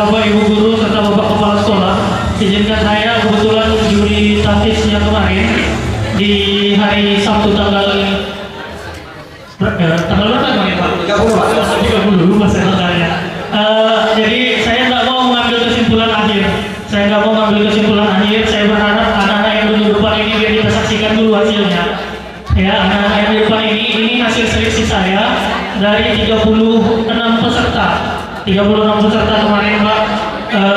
Bapak Ibu Guru serta Bapak Kepala Sekolah, izinkan saya kebetulan juri tahfiznya kemarin di hari Sabtu tanggal berapa kemarin Pak? 30 Pak. 30 lupa saya tanggalnya. Jadi saya nggak mau mengambil kesimpulan akhir. Saya berharap anak-anak yang duduk depan ini biar kita saksikan dulu hasilnya. Ya, anak-anak yang di depan ini hasil seleksi saya dari 36 peserta. 36 peserta kemarin Pak,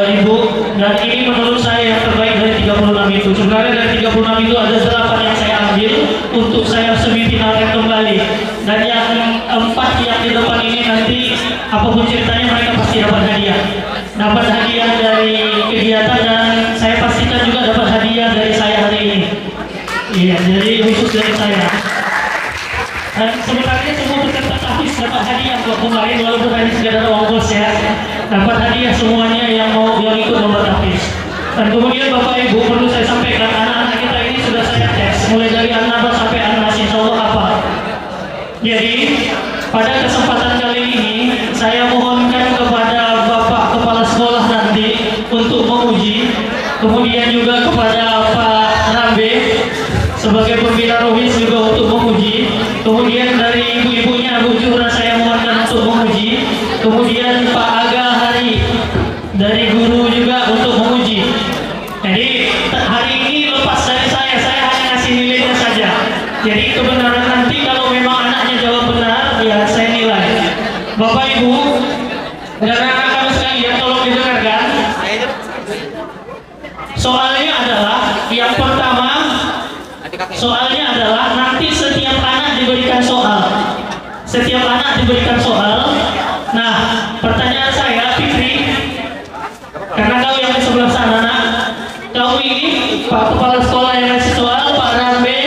Ibu, dan ini menurut saya yang terbaik dari 36 itu. Sebenarnya dari 36 itu ada 8 yang saya ambil untuk saya semifinalkan kembali, dan yang 4 yang di depan ini nanti apapun ceritanya mereka pasti dapat hadiah dari kegiatan, dan saya pastikan juga dapat hadiah dari saya hari ini. Iya, jadi khusus dari saya. Dan sebenarnya semua peserta tahfiz dapat hadiah buat kemarin, walaupun hanya sekedar ongkos ya, dapat hadiah semuanya yang ikut lomba tahfiz. Dan kemudian Bapak Ibu, perlu saya sampaikan, anak-anak kita ini sudah saya tes mulai dari An-Naba sampai An-Nas, insya Allah apa. Jadi pada kesempatan kali ini saya mohonkan kepada Bapak Kepala Sekolah nanti untuk menguji, kemudian juga kepada Pak Rambe sebagai pembina rohis juga untuk menguji, kemudian dari ibu-ibunya Bu Juhra saya mohonkan untuk menguji, kemudian Pak Aga Hari dari guru juga untuk menguji. Jadi hari ini lepas dari saya hanya ngasih nilainya saja. Jadi kebenaran nanti kalau memang anaknya jawab benar, ya saya nilai. Bapak Ibu dan anak-anak kami sekalian, tolong didengarkan. Soalnya adalah nanti setiap anak diberikan soal. Nah, pertanyaan saya, Fitri, karena kau yang di sebelah sana, nak, kau ini Pak Kepala Sekolah yang ngasih soal, Pak Rambe,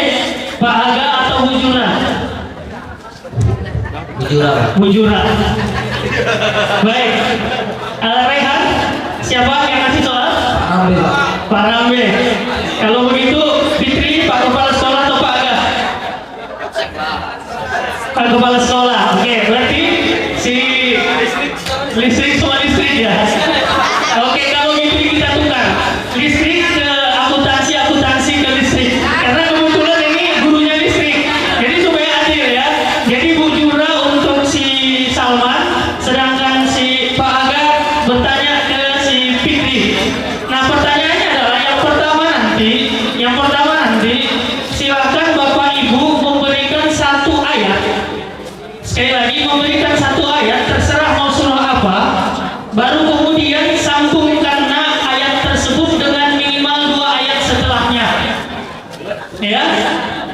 Pak Aga atau Bu Jura? Bu Jura. Baik. Rehan, siapa yang ngasih soal? Pak Rambe. Kalau begitu, Fitri, Pak Kepala Sekolah atau Pak Aga? Pak Kepala Sekolah. Oke, berarti si listrik sama listrik ya. Oke, kalau gitu kita tukar listrik ke akuntansi ke listrik, karena kebetulan ini gurunya listrik, jadi supaya adil ya. Jadi Bu Jura untuk si Salman, sedangkan si Pak Aga bertanya ke si Fitri. Nah, pertanyaannya adalah yang pertama nanti silakan Bapak Ibu memberikan satu ayat. Sekali lagi, memberikan satu ayat, terserah mau surah apa, baru kemudian sambungkan ayat tersebut dengan minimal 2 ayat setelahnya. Ya.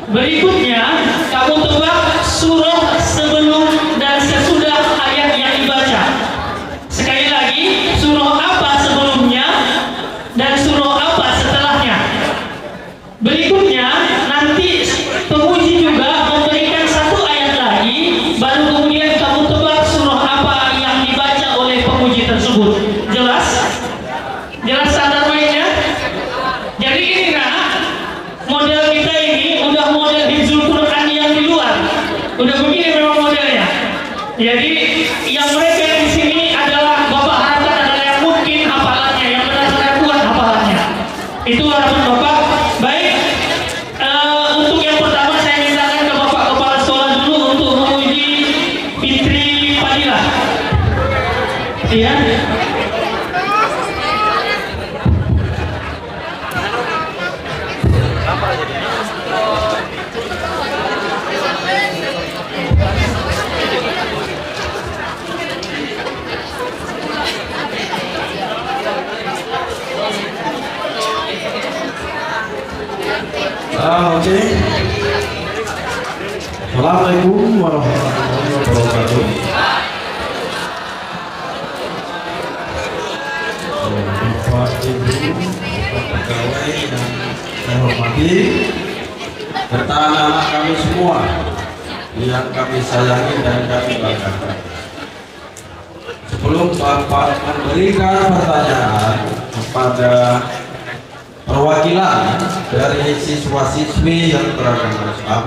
Berikutnya kamu tebak surah sebelum dan sesudah ayat yang dibaca. Sekali lagi, surah apa sebelumnya dan surah apa setelahnya. Berikutnya nanti penguji juga memberikan satu ayat lagi, baru kemudian kamu tebak surah apa yang dibaca oleh penguji tersebut. Jelas? Jelas standar mainnya? Jadi ini model kita ini udah model hifzul Quran yang di luar. Udah begini memang modelnya. Jadi yang mereka yang di sini adalah Bapak harapkan adalah yang mungkin hafalannya, yang benar-benar kuat hafalannya. Itu harapan Bapak. Baik. Untuk yang pertama saya mintakan ke Bapak Kepala Sekolah dulu untuk menguji Fitri Fadilah. Iya. Oke. Assalamualaikum warahmatullahi wabarakatuh. Bapak Ibu, Bapak pegawai yang saya hormati, serta anak-anak kami semua yang kami sayangi dan kami banggakan. Sebelum Bapak memberikan pertanyaan kepada perwakilan dari siswa-siswi yang beragama Islam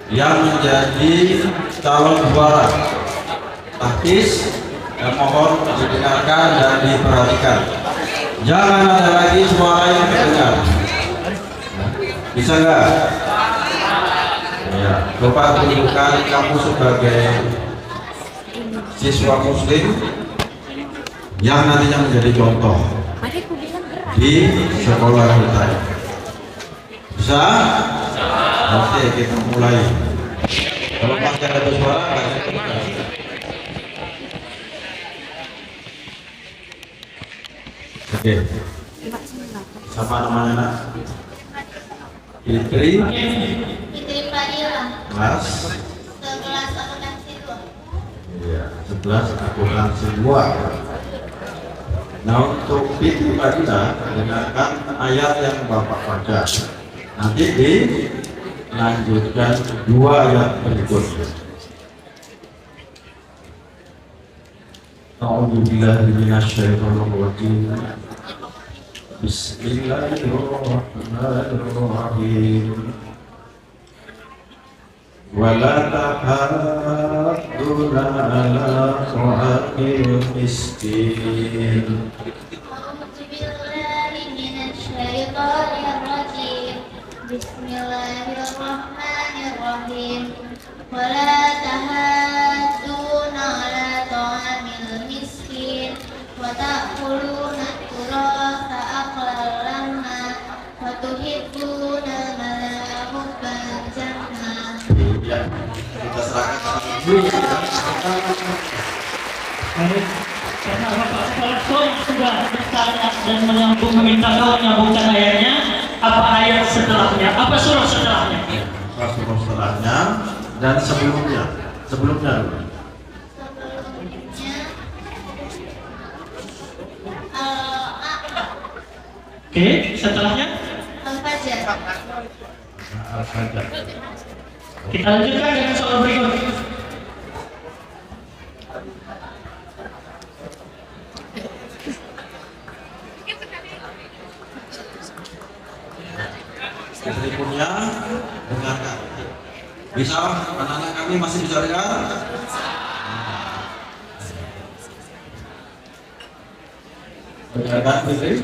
yang menjadi calon juara tahfiz Dan mohon didengarkan dan diperhatikan. Jangan ada lagi suara yang terdengar. Bisa nggak? Ya, Bapak tunjukkan kamu sebagai siswa muslim yang nantinya menjadi contoh di sekolah kita. Bisa? Oke, kita mulai. Kalau masih ada suara, banyak juga. Oke. Siapa namanya, Nak? Fitri. Fitri Fadila, Kelas. 11 akuntansi 2. Iya, 11 akuntansi 2. Nah, untuk Fitri Fadila, dengarkan ayat yang Bapak baca. Nanti dilanjutkan 2 ayat berikutnya. A'udzubillahi minasyaitonirrajim. Bismillahirrahmanirrahim. Wala tahadduna ala ta'amil miskin. A'udzubillahi minasyaitonirrajim. Bismillahirrahmanirrahim. Wala tahadduna ala ta'amil miskin wa ta'kuluna turasa aqlan lamma wa tuhibbuna mala hubban jamma. Ya, kita serahkan ke Ibu. Baik, karena Bapak Kepala Sekolah sudah bertanya dan meminta kau menyambungkan ayatnya, apa ayat setelahnya, apa surah setelahnya? Surah setelahnya dan sebelumnya dulu. Sebelumnya Oke, setelahnya Al-Fajr. Al-Fajr. kita lanjutkan dengan soal berikut. Berikutnya dengarkan. Bisa anak-anak kami masih bisa dengar? Dengarkan Fitri.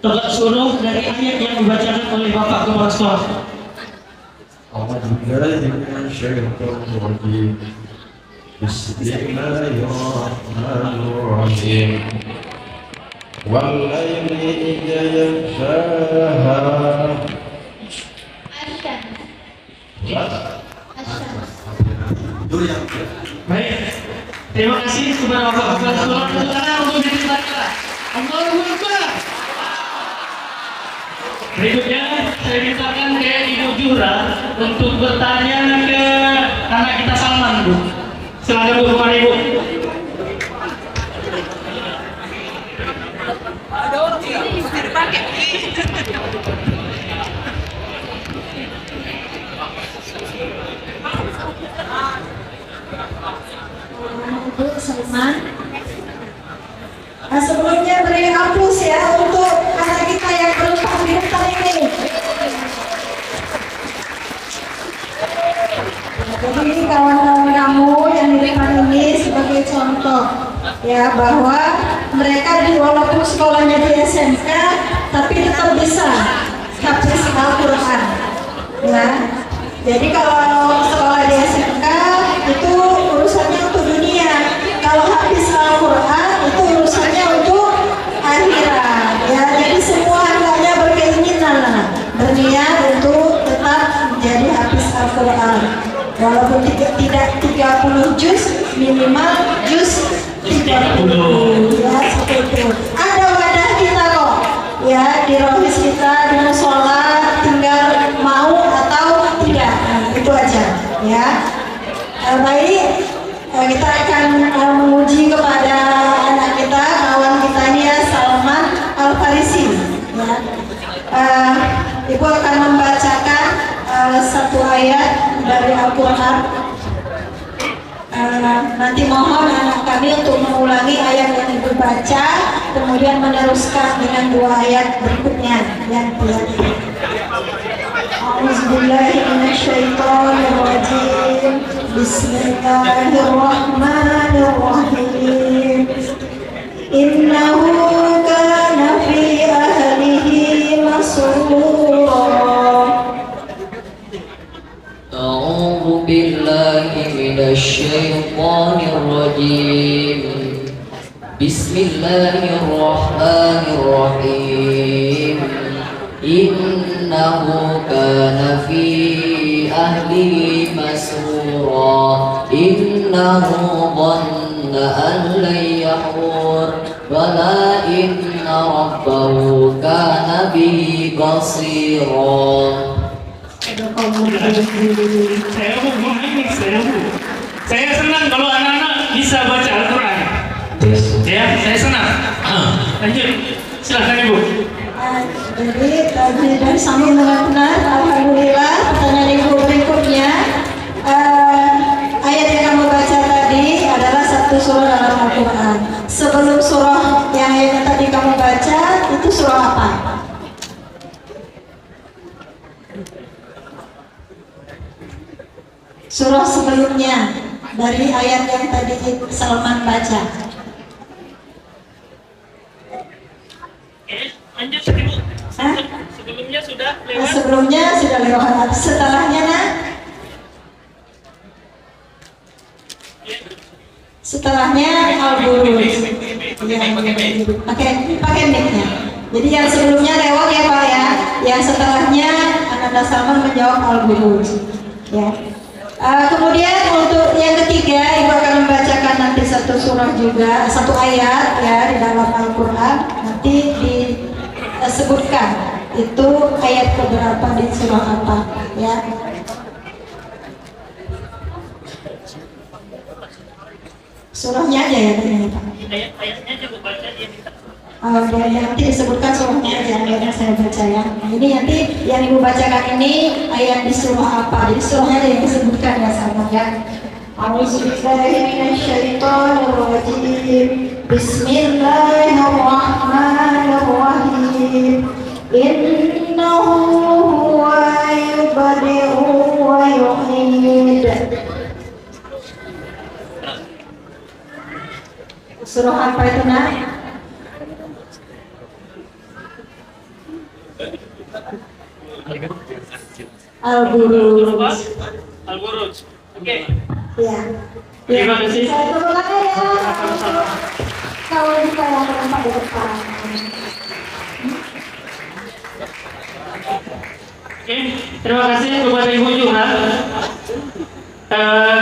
Coba suruh dari ayat yang dibacakan oleh Bapak Kepala Sekolah. A'udzubillahi minasyaitonirrajim. Bismillahirrahmanirrahim. Wal-laili idza yaghshaha. Dulu yang Baik, terima kasih kepada Bapak Kepala Sekolah. Tepuk tangan untuk diri kita. Allahu Akbar. Berikutnya saya mintakan ke Ibu Jura untuk bertanya ke anak kita Salman, Bu. Silakan Bu, kepada Ibu. Bu Salman. Nah, sebelumnya beri aplaus ya untuk anak kita yang berempat di depan ini. Jadi kawan-kawan kamu yang di depan ini sebagai contoh ya bahwa mereka walaupun sekolahnya di SMK tapi tetap bisa hafiz Al-Quran. Ya. Jadi kalau sekolah di SMK itu urusannya untuk dunia. Kalau hafiz Al-Quran itu urusannya untuk akhirat. Ya, jadi semua hendaknya berkeinginan berniat untuk tetap menjadi hafiz Al-Quran. Walaupun tidak 30 juz, minimal juz 30. Ya, seperti itu. Ada wadah kita kok. Ya, di rohis kita, di musola, tinggal mau atau tidak. Nah, itu aja. Ya. Baik, kita akan menguji kepada anak kita, kawan kita ini ya, Salman Al-Farisi. Ya. Ibu akan membacakan satu ayat dari Al-Quran. Nanti mohon anak kami untuk mengulangi ayat yang ibu baca, kemudian meneruskan dengan 2 ayat berikutnya yang A'udzubillahiminasyaitonirrajim. Bismillahirrahmanirrahim. Innahu kana fi ahlihi masrura. أعوذ بالله من الشيطان الرجيم بسم الله الرحمن الرحيم إنه كان في أهله مسرورا إنه ظن أن لن يحور بلى إن ربه كان به بصيرا. Saya senang kalau anak-anak bisa baca Al-Quran. Ya, saya senang. Lanjut, silahkan Ibu. Jadi tadi dari sambung dengan benar, alhamdulillah. Pertanyaan ibu berikutnya, ayat yang kamu baca tadi adalah satu surah dalam Al-Quran. Sebelum surah yang ayat yang tadi kamu baca itu surah apa? Surah sebelumnya dari ayat yang tadi Salman baca. Lanjut Ibu. Hah? Sebelumnya sudah Nah, lewat. sebelumnya sudah lewat. Setelahnya nak? Setelahnya Al-Buruj. Pakai mic-nya. Jadi yang sebelumnya lewat ya Pak ya. Yang setelahnya Ananda Salman menjawab Al-Buruj. Ya. Kemudian untuk yang ketiga, Ibu akan membacakan nanti satu surah juga, satu ayat ya di dalam Al-Quran. Nanti disebutkan itu ayat keberapa di surah apa ya. Surahnya aja ya tadi Pak. Ayat-ayatnya juga baca dia minta. Nanti disebutkan surahnya aja yang saya baca ya. Nah, ini nanti yang Ibu bacakan ini ayat di surah apa? Jadi surahnya yang disebutkan ya sama ya. A'udzubillahiminasyaitonirrajim. Bismillahirrahmanirrahim. Innahu huwa yubadi'u wa yu'id. Surah apa itu nak? Al-Buruj. Al-Buruj. Oke. Ya. Terima kasih. Saya tunggu lagi ya. Kalau kita yang berempat di depan. Oke, terima kasih kepada Ibu juga.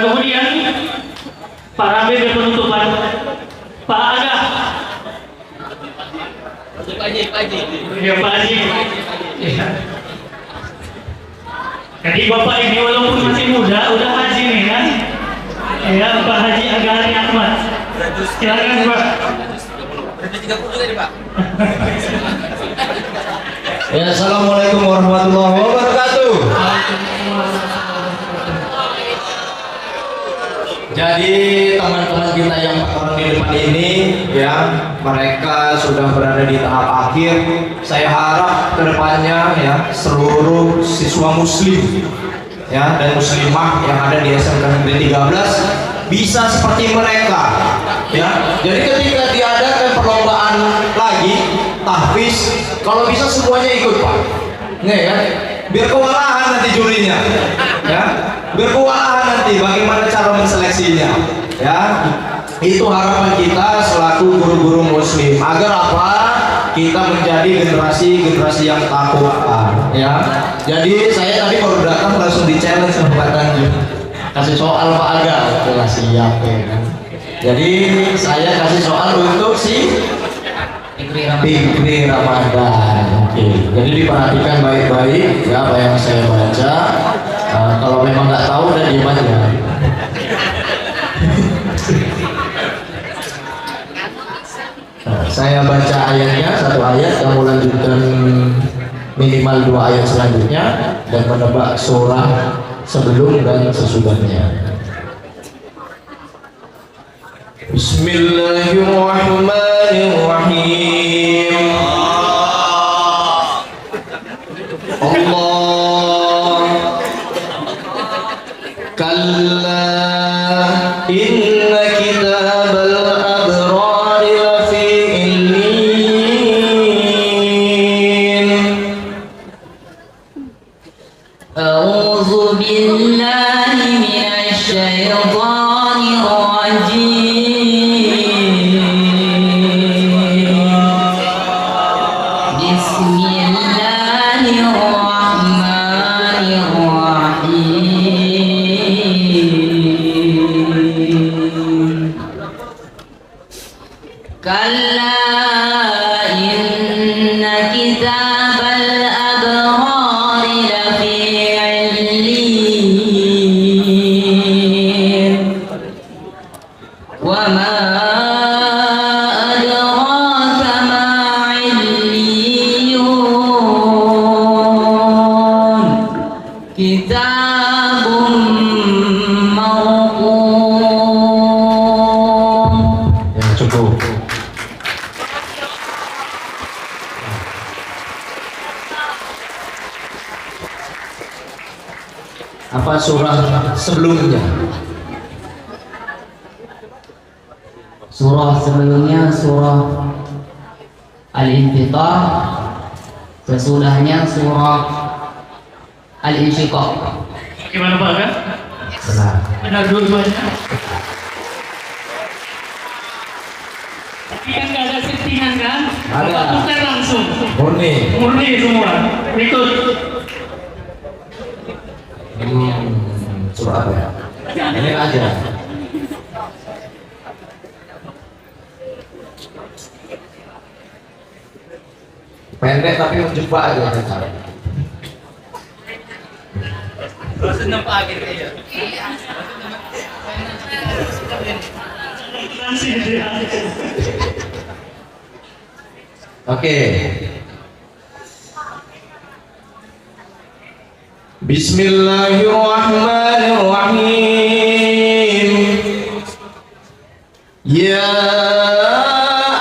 Kemudian Pak Rabi dan penutupan Pak Aga. Ya Pak Haji. Ya. Jadi Bapak ini walaupun masih muda, udah haji nih kan? Ya Pak Haji Agari Ahmad. Silakan Pak. Ya, assalamualaikum warahmatullahi wabarakatuh. Jadi teman-teman kita yang orang di depan ini ya, mereka sudah berada di tahap akhir. Saya harap kedepannya ya seluruh siswa muslim ya dan muslimah yang ada di SMK Negeri 13 bisa seperti mereka ya. Jadi ketika diadakan perlombaan lagi tahfiz, kalau bisa semuanya ikut Pak. Nih kan, biar kewalahan nanti jurinya ya. Biar kewalahan nanti bagaimana cara menseleksinya ya. Itu harapan kita selaku guru-guru muslim, agar apa? Kita menjadi generasi yang takwa ya. Jadi saya tadi baru datang langsung di challenge sama Pak Tanjung, kasih soal Pak Aga, oke siap ya kan. Jadi saya kasih soal untuk si Fikri Ramadan. Oke, jadi diperhatikan baik-baik ya apa yang saya baca. Kalau memang nggak tahu udah diem aja. Saya baca ayatnya, satu ayat, kamu lanjutkan minimal 2 ayat selanjutnya dan menebak surah sebelum dan sesudahnya. Bismillahirrahmanirrahim. Allah Inna kitabal abrari lafi illin. A'udzu billahi minasy syaithanir rajim. Bismillahirrahmanirrahim. Kalla inna kitabal abrari lafi illin. Wa ma adraka ma illiyun. Kitabun marqum. Ya, cukup. Apa surah sebelumnya? Surah sebelumnya surah Al-Infitar, sesudahnya surah Al-Insyiqaq. Gimana Pak kan? Benar. Benar dua-duanya. Tapi kan nggak ada settingan kan? Ada. Bapak tukar langsung. Murni. Murni semua. Berikut. Surah apa ya? Ini aja. Pendek tapi menjebak aja. Senang pagi ya. Oke. Bismillahirrahmanirrahim. Ya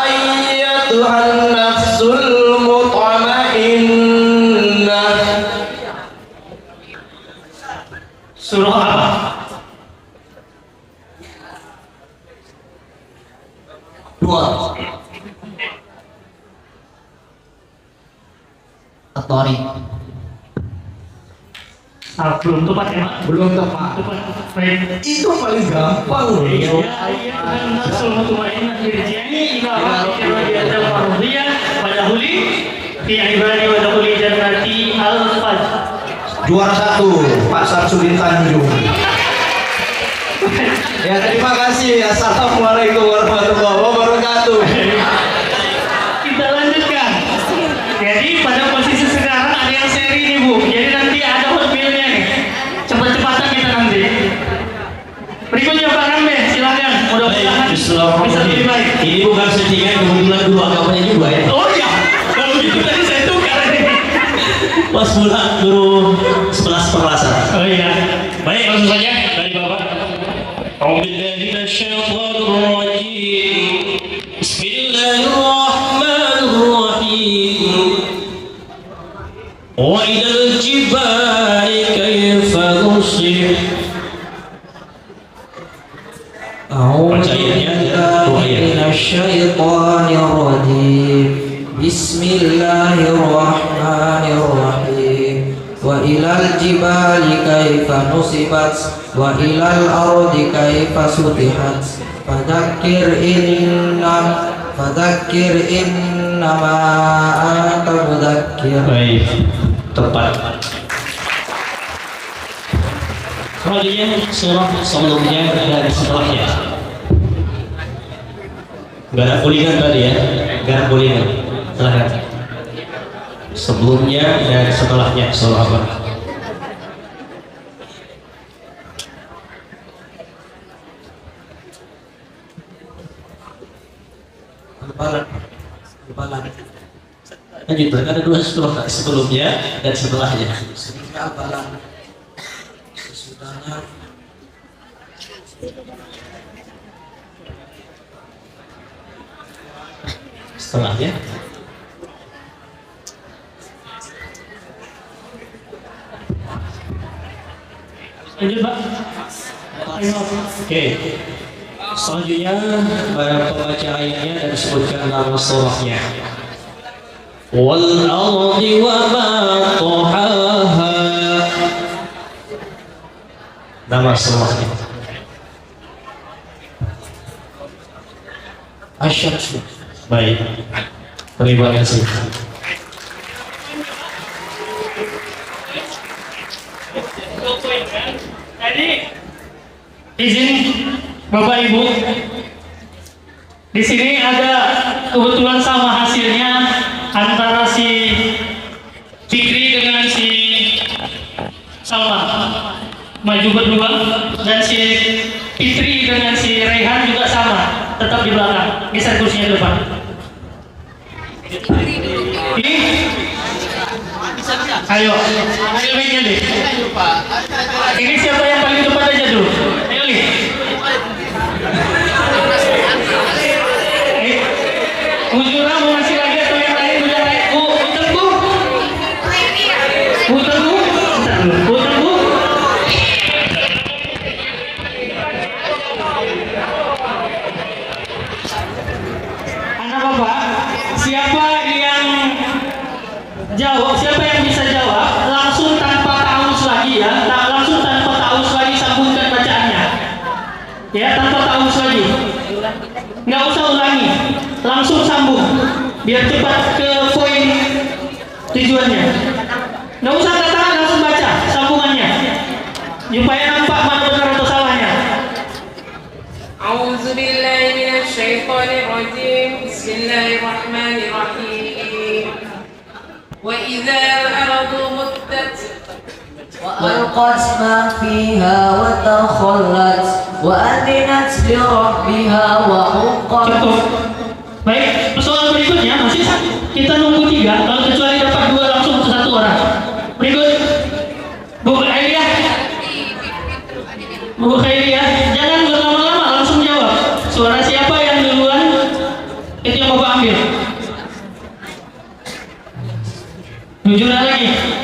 ayyatuhan nafsul mutmainnah. Surah apa? Dua. At-Tariq. Belum tepat ya Pak? Belum tepat. Tepat. Baik. Itu paling gampang loh. Ya, dan nafsul mutmainnah irji'i ila rabbika radiyatan mardiyah fadkhuli fi ibadi wa dkhuli jannati al-fajr. Juara satu, Pak Samsudin Tanjung. Ya, terima kasih. Assalamualaikum warahmatullahi wabarakatuh. Kita lanjutkan. Jadi pada posisi sekarang ada yang seri nih Bu. Jadi nanti ada hotmailnya nih. Cepat-cepatan kita nanti. Berikutnya Pak Rambe, silakan. Mudah-mudahan bisa lebih baik. Ini bukan settingan, kebetulan dua agamanya juga ya. Oh ya, kalau gitu tadi saya tukar nih. Pas pulang guru 11 perlasan. Oh iya. Baik, langsung saja dari Bapak. A'udzubillahi minasyaitonir rajim. Bismillahirrahmanirrahim. Wa idal jibali kaifa nusif. A'udzu billahi minasyaitonir rajim. Bismillahirrahmanirrahim. Wa ilal jibali kaifa nusibat wa ilal ardi kaifa sutihat. Fadzakir innama anta mudzakir. Baik, tepat. Kemudian surah sebelumnya dan setelahnya. Gak ada kulingan tadi ya, gak ada kulingan. Silahkan. Sebelumnya dan setelahnya surah apa? Lanjut, ada dua surah sebelumnya dan setelahnya. Setelahnya. Lanjut Pak. Oke. Selanjutnya pembaca ayatnya dan disebutkan nama surahnya. Wal ardi wa ma tahaha. Nama surahnya. Asyams. Baik. Terima kasih. Jadi izin Bapak Ibu, di sini ada kebetulan sama hasilnya antara si Fikri dengan si Salma maju berdua, dan si Fitri dengan si Rehan juga sama, tetap di belakang. Geser kursinya ke depan. Ini, ayo, ambil mic-nya deh. Ini siapa yang paling depan aja dulu? Ayo Li. Mujura mau ngasih lagi atau yang lain? Udah lain. Putar Bu. Putar Bu. Putar Bu. Anak Bapak, siapa yang jawab? Siapa yang bisa jawab? Langsung tanpa taus lagi ya. Langsung tanpa taus lagi sambungkan bacaannya. Ya, tanpa taus lagi. Nggak usah ulangi, langsung sambung biar cepat ke poin tujuannya. Nggak usah kata, langsung baca sambungannya supaya nampak mana benar atau salahnya. أعوذ بالله من الشيطان الرجيم بسم الله الرحمن الرحيم وإذا الأرض مدت وألقت ما فيها وتخلت وأذنت لربها وحقت. Cukup. Baik, persoalan berikutnya masih kita nunggu 3. Kalau kecuali dapat 2 langsung ke 1 orang. Berikut, Bu Khairiyah. Bu Khairiyah, jangan berlama-lama, langsung jawab. Suara siapa yang duluan itu yang Bapak ambil. Jujur lagi.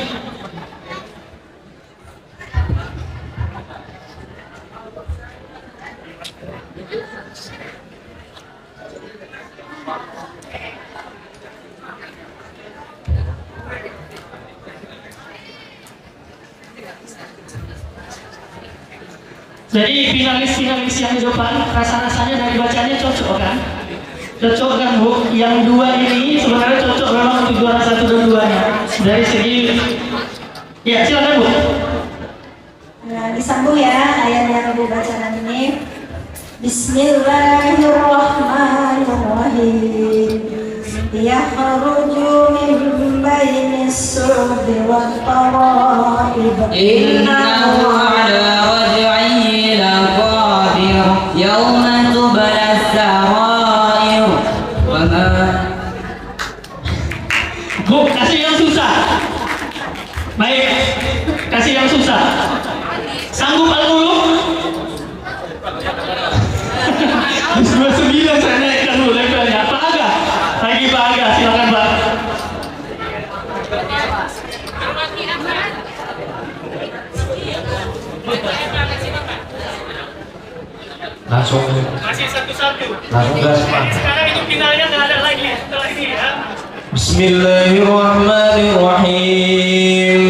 Jadi finalis-finalis yang di depan rasa-rasanya dari bacanya cocok kan? Cocok kan Bu? Yang 2 ini sebenarnya cocok memang untuk juara 1 dan 2-nya. Dari segi, ya silakan Bu. Nah, disambung ya ayat yang Ibu bacakan ini. Bismillahirrahmanirrahim. Yakhruju min bainis sulbi wat tara'ib. Innahu ala raj'ihi laqadir. Yawma tubla as-sarair. Wa ma Bu, kasih yang susah. Baik, kasih yang susah. Sanggup Al-Muluk? 99 saya naikkan dulu levelnya. Pak Aga, lagi Pak Aga, silakan Pak. Langsung Masih satu-satu. langsung gas Pak. Sekarang itu finalnya nggak ada lagi setelah ini ya. Bismillahirrahmanirrahim.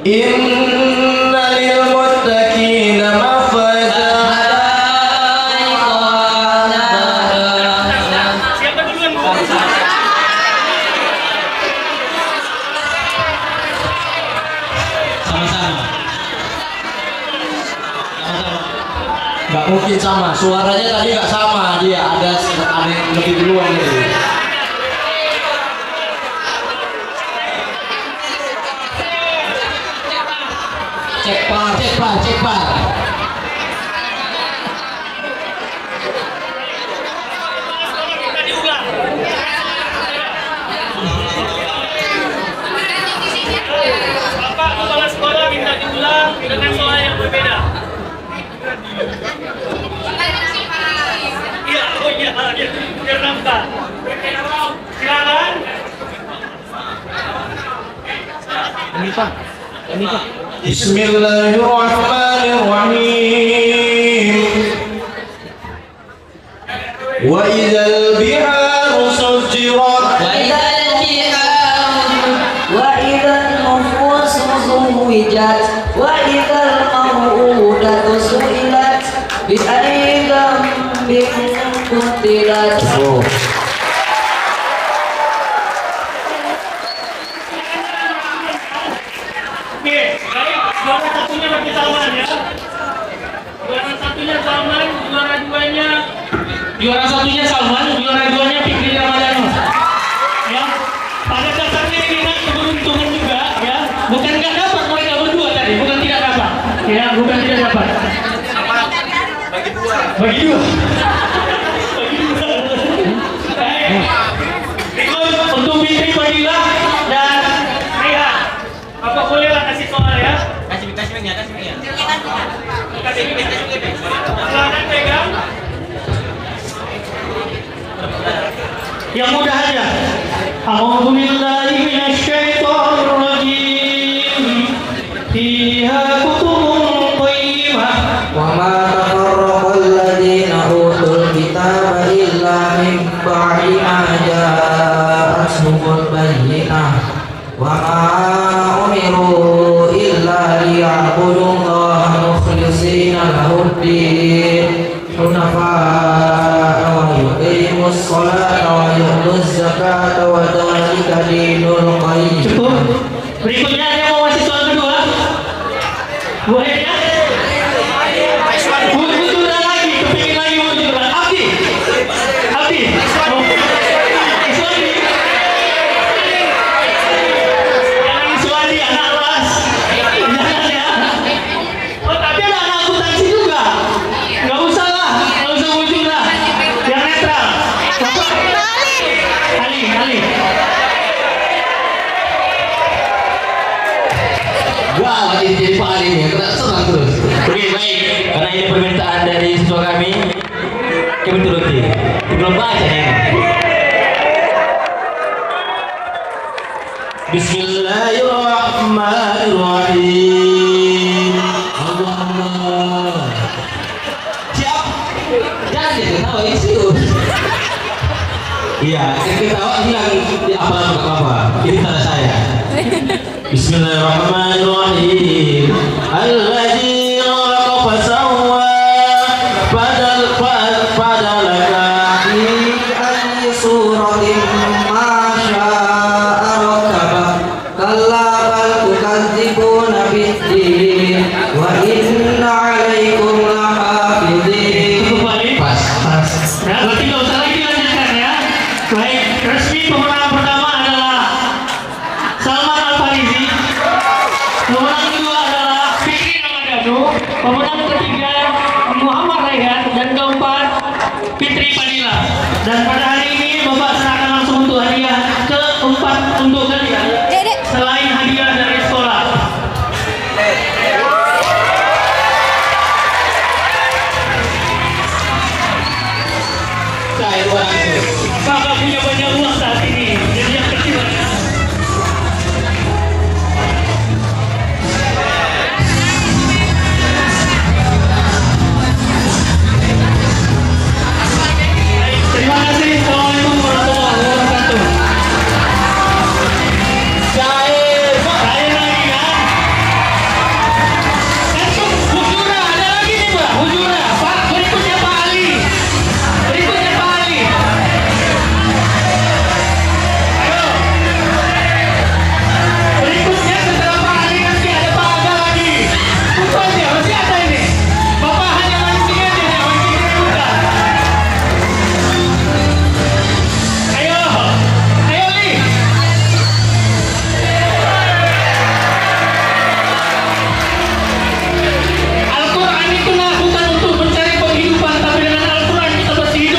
Inna lil muttaqina mafaza. Siapa duluan Bu? Sama-sama. Nggak mungkin sama, suaranya tadi nggak sama, dia ada yang lebih duluan gitu. Cek par. Kita diulang. Bapak kepala sekolah minta diulang dengan soal yang berbeda. Iya, oh iya, biar nampak. Silakan. Ini Pak. Bismillahirrahmanirrahim. Wa idzal biharu sujirat. وإذا النفوس زوجت وإذا الموءودة سئلت بأي ذنب قتلت. Oke, baik. Juara satunya bagi Salman ya. Juara satunya Salman, juara satunya Salman, juara duanya Fikri Ramadhani. Ya. Pada dasarnya ini kan keberuntungan juga ya. Bukan nggak dapat mereka berdua tadi, bukan tidak dapat. Ya, bukan tidak dapat. Bagi dua. Bagi dua. Baik. Berikut untuk Fitri Fadilah dan Rehan. Apa bolehlah kasih soal ya? Kasih minyak. Silakan pegang. Yang mudah aja. A'udzu billahi minasyaitonir rajim. Fiha kutubun qayyimah. Wa ma tafarraqal ladzina utul kitaba illa min ba'di ma ja'atuhumul bayyinah. Wa ma umiru illa liya'budullaha mukhlishina lahud-din hunafa'a wa yuqimus sholata wa yu'tuz zakata wa dzalika dinul qayyim. Cukup. Berikutnya ada yang mau masih soal kedua? Boleh ya? Munduran lagi, kepingin lagi munduran. Abdi. Iswadi. Jangan Iswadi, anak las. Jangan ya. Oh tapi ada anak akuntansi juga. Nggak usah muncul lah. Yang netral. Ali. Wah, ini jadi Pak Ali nih, kena serang terus. Oke, baik. Karena ini permintaan dari siswa kami turuti. Belum baca ya. Bismillahirrahmanirrahim. Allah. Siap. Jangan diketawa isi. Iya, ketawa hilang di apa. Ini tanda saya. Bismillahirrahmanirrahim. Alladzi khalaqa fasawwa padalaka Fi ayyi suratin ma syaa rakaba. Kalla bal tukadzibuna bid-din wa inna 'alaikum lahafizin. Cukup balik. pas. Ya, berarti nggak usah lagi lanjutkan ya. Baik, resmi pemenang pertama adalah Salman Al-Farizi. Pemenang kedua adalah Fikri Ramadhani. Pemenang ketiga Muhammad Rehan dan keempat Fitri Fadilah. Dan pada hari ini Bapak serahkan langsung untuk hadiah keempat untuk kalian.